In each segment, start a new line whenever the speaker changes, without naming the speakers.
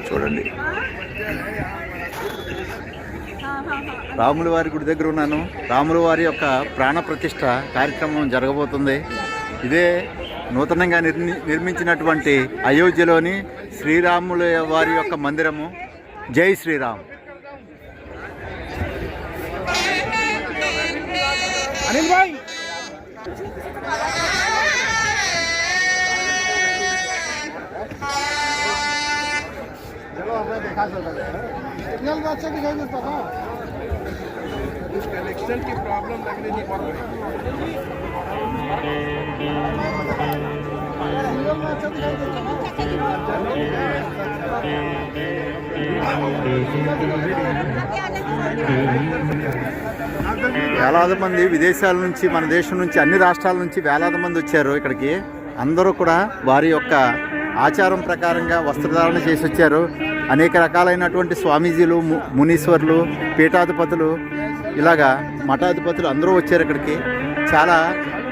చూడండి, రాముల వారి గుడి దగ్గర ఉన్నాను. రాముల వారి యొక్క ప్రాణ ప్రతిష్ఠ కార్యక్రమం జరగబోతుంది. ఇదే నూతనంగా నిర్మించినటువంటి అయోధ్యలోని శ్రీరాముల వారి యొక్క మందిరము. జై శ్రీరామ్. అనిల్ భాయ్
कनेक्शन की प्रॉब्लम लगने नहीं पड़ रही।
వేలాది మంది విదేశాల నుంచి, మన దేశం నుంచి, అన్ని రాష్ట్రాల నుంచి వేలాది మంది వచ్చారు ఇక్కడికి. అందరూ కూడా వారి యొక్క ఆచారం ప్రకారంగా వస్త్రధారణ చేసి వచ్చారు. అనేక రకాలైనటువంటి స్వామీజీలు, మునీశ్వర్లు, పీఠాధిపతులు, ఇలాగా మఠాధిపతులు అందరూ వచ్చారు ఇక్కడికి. చాలా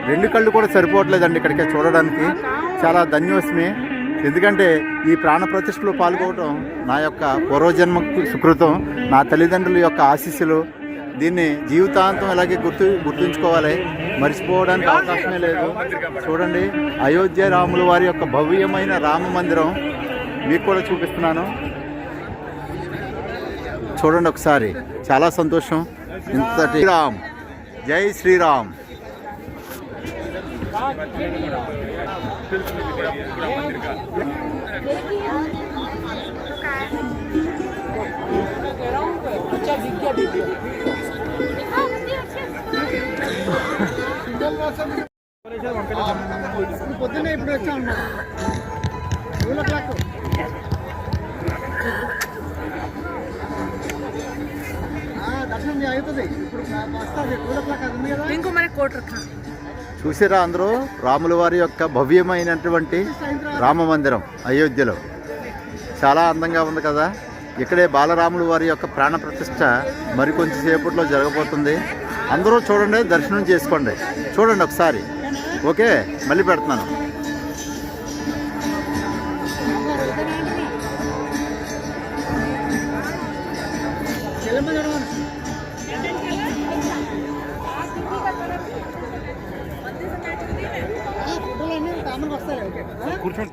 రెండు కళ్ళు కూడా సరిపోవట్లేదండి ఇక్కడికి చూడడానికి. చాలా ధన్యోస్మి. ఎందుకంటే ఈ ప్రాణ ప్రతిష్టలో పాల్గొనడం నా యొక్క పూర్వజన్మ సుకృతం, నా తల్లిదండ్రుల యొక్క ఆశీస్సులు. దీన్ని జీవితాంతం ఇలాగే గుర్తుంచుకోవాలి, మర్చిపోవడానికి అవకాశమే లేదు. చూడండి, అయోధ్య రాముల వారి యొక్క భవ్యమైన రామ మందిరం మీకు కూడా చూపిస్తున్నాను. చూడండి ఒకసారి, చాలా సంతోషం. ఇంతటి రామ్, జై శ్రీరామ్.
పొద్దున్నే ఇప్పుడు వచ్చాను. దర్శనం అవుతుంది ఇప్పుడు వస్తుంది. 2 o'clock ఇంకో మన కోట
చూసారా అందరూ రాముల వారి యొక్క భవ్యమైనటువంటి రామ మందిరం అయోధ్యలో. చాలా అందంగా ఉంది కదా. ఇక్కడే బాలరాముల వారి యొక్క ప్రాణ ప్రతిష్ఠ మరికొంచెం సేపట్లో జరగబోతుంది. అందరూ చూడండి, దర్శనం చేసుకోండి. చూడండి ఒకసారి. ఓకే, మళ్ళీ పెడుతున్నాను.
కూర్చోండి.